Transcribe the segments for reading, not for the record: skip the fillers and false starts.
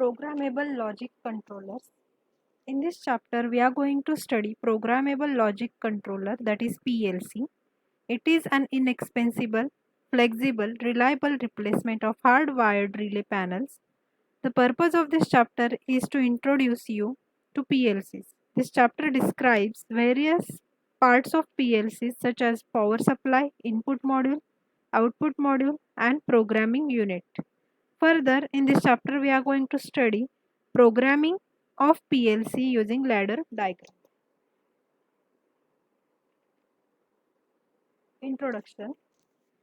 Programmable Logic Controllers. In this chapter, we are going to study Programmable Logic Controller, that is PLC. It is an inexpensive, flexible, reliable replacement of hardwired relay panels. The purpose of this chapter is to introduce you to PLCs. This chapter describes various parts of PLCs such as power supply, input module, output module, and programming unit. Further, in this chapter, we are going to study programming of PLC using ladder diagram. Introduction.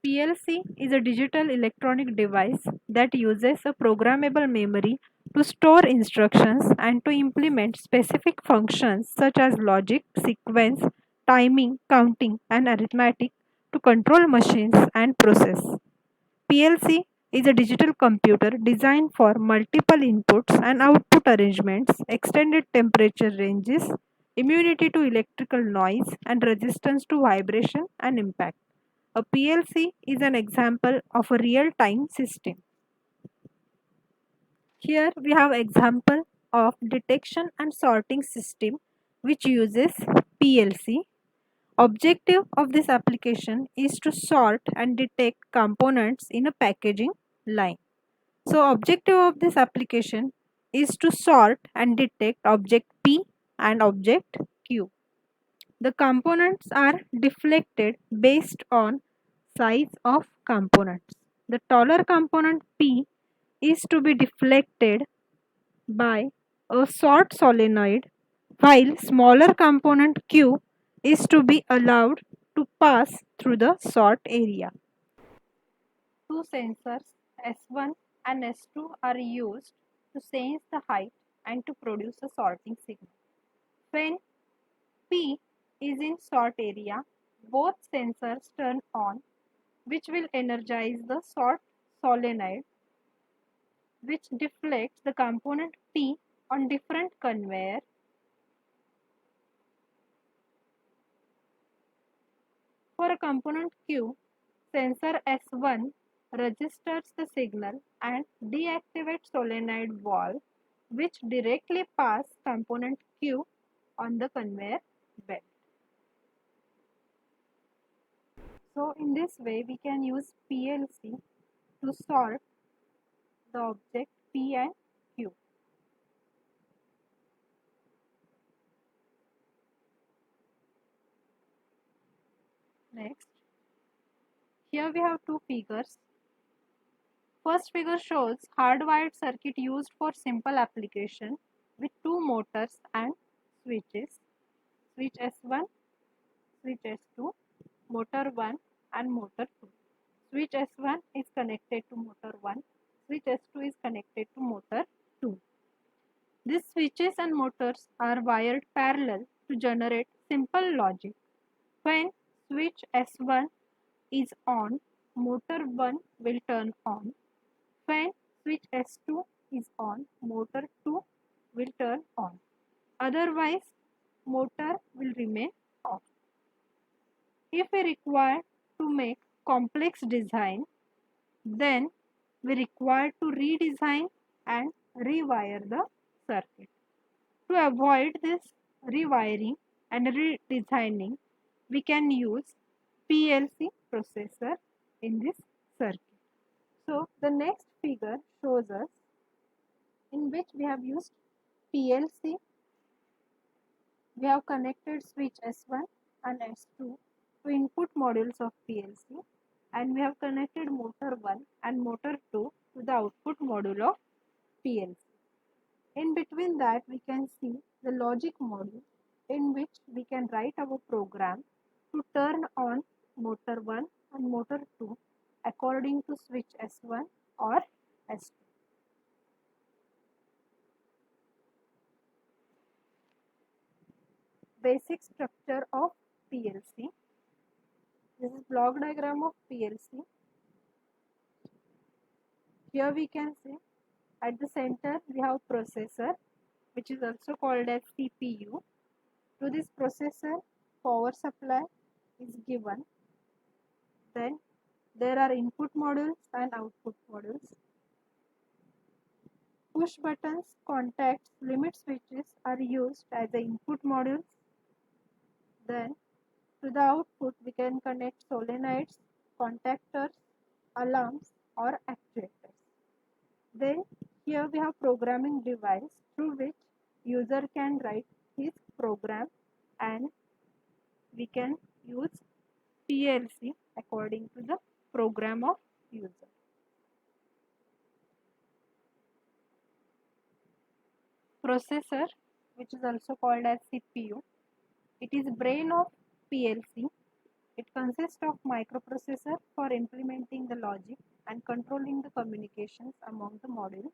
PLC is a digital electronic device that uses a programmable memory to store instructions and to implement specific functions such as logic, sequence, timing, counting, and arithmetic to control machines and process. PLC is a digital computer designed for multiple inputs and output arrangements, extended temperature ranges, immunity to electrical noise, and resistance to vibration and impact. A PLC is an example of a real-time system. Here we have example of detection and sorting system which uses PLC. Objective of this application is to sort and detect components in a packaging line. So objective of this application is to sort and detect object P and object Q. The components are deflected based on size of components. The taller component P is to be deflected by a sort solenoid, while smaller component Q is to be allowed to pass through the sort area. Two sensors S1 and S2 are used to sense the height and to produce a sorting signal. When P is in sort area, both sensors turn on, which will energize the sort solenoid, which deflects the component P on different conveyor. For a component Q, sensor S1 registers the signal and deactivates solenoid valve, which directly pass component Q on the conveyor belt. So in this way we can use PLC to sort the object P and Q. Next, here we have two figures. First figure shows hardwired circuit used for simple application with two motors and switches. Switch S1, switch S2, motor 1 and motor 2. Switch S1 is connected to motor 1, switch S2 is connected to motor 2. These switches and motors are wired parallel to generate simple logic. When switch S1 is on, motor 1 will turn on. When switch S2 is on, motor 2 will turn on. Otherwise, motor will remain off. If we require to make complex design, then we require to redesign and rewire the circuit. To avoid this rewiring and redesigning, we can use PLC processor in this circuit. So the next figure shows us in which we have used PLC. We have connected switch S1 and S2 to input modules of PLC, and we have connected motor 1 and motor 2 to the output module of PLC. In between that, we can see the logic module in which we can write our program to turn on motor 1 and motor 2 according to switch S1 or S2. Basic structure of PLC. This is block diagram of PLC. Here we can see at the center we have processor, which is also called as CPU. To this processor, power supply is given. Then there are input modules and output modules. push buttons, contacts, limit switches are used as the input modules. Then to the output we can connect solenoids, contactors, alarms or actuators. Then here we have programming device through which user can write his program, and we can use PLC according to the program of user. Processor, which is also called as CPU, it is brain of PLC. It consists of microprocessor for implementing the logic and controlling the communications among the modules.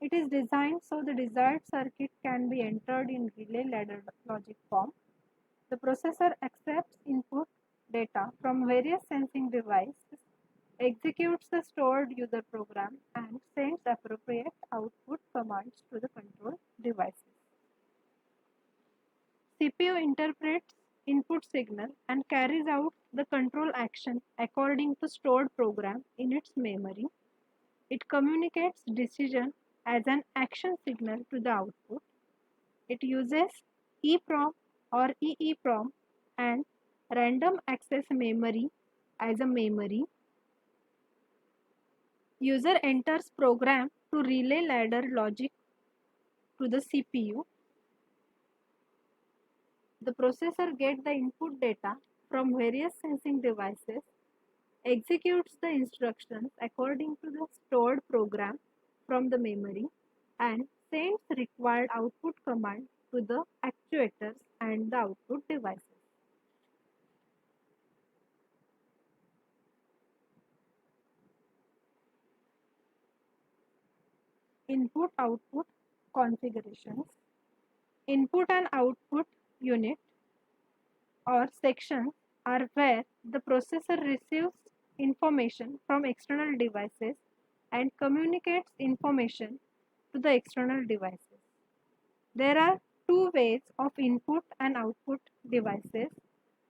It is designed so the desired circuit can be entered in relay ladder logic form. The processor accepts input data from various sensing devices, executes the stored user program, and sends appropriate output commands to the control devices. CPU interprets input signal and carries out the control action according to stored program in its memory. It communicates decision as an action signal to the output. It uses EEPROM or EEPROM and random access memory as a memory. User enters program to relay ladder logic to the CPU. The processor gets the input data from various sensing devices, executes the instructions according to the stored program from the memory, and sends required output command to the actuators and the output devices. Input-output configurations. Input and output unit or sections are where the processor receives information from external devices and communicates information to the external devices. There are two ways of input and output devices.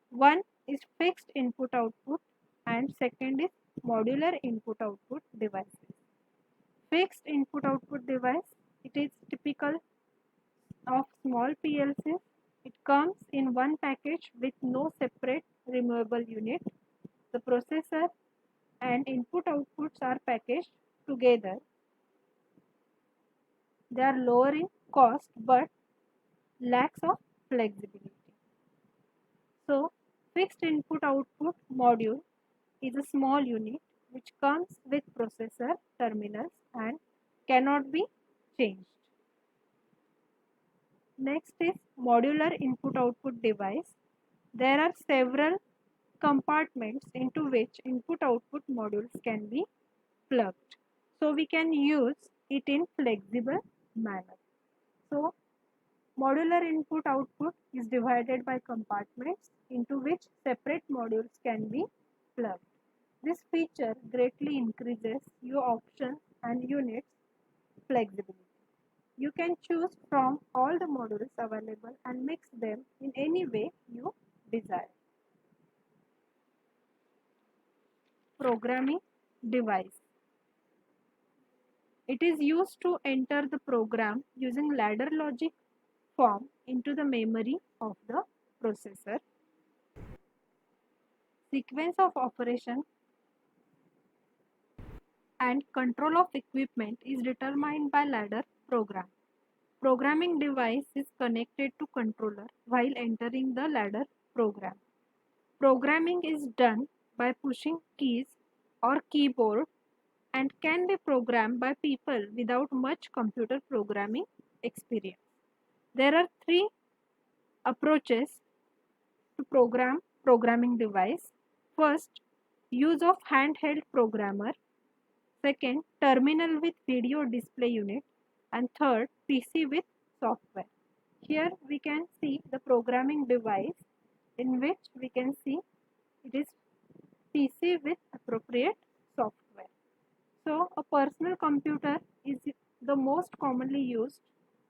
One is fixed input output and second is modular input output devices. Fixed input output device, it is typical of small PLCs. It comes in one package with no separate removable unit. The processor and input outputs are packaged together. They are lower in cost but lacks of flexibility. So, fixed input output module is a small unit which comes with processor, terminals and cannot be changed. Next is modular input output device. There are several compartments into which input output modules can be plugged. So we can use it in flexible manner. So modular input output is divided by compartments into which separate modules can be plugged. This feature greatly increases your options and units flexibility. You can choose from all the modules available and mix them in any way you desire. Programming device. It is used to enter the program using ladder logic form into the memory of the processor. Sequence of operation and control of equipment is determined by ladder program. Programming device is connected to controller while entering the ladder program. Programming is done by pushing keys or keyboard and can be programmed by people without much computer programming experience. There are three approaches to programming device. First, use of handheld programmer. Second, terminal with video display unit. And third, PC with software. Here we can see the programming device in which we can see it is PC with appropriate software. So a personal computer is the most commonly used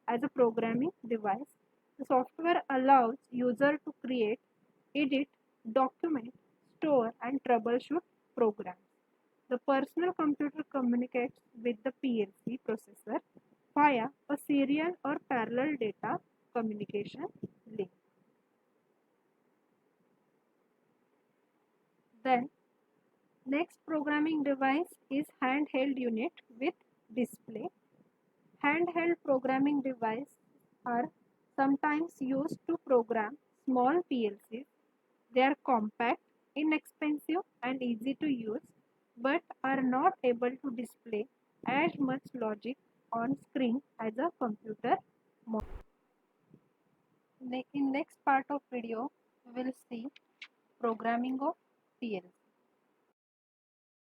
as a programming device. The software allows user to create, edit, document, store and troubleshoot programs. The personal computer communicates with the PLC processor via a serial or parallel data communication link. Then next programming device is handheld unit with display. Handheld programming devices are sometimes used to program small PLCs. They are compact, inexpensive and easy to use, but are not able to display as much logic on screen as a computer model. In next part of video, we will see programming of PLC.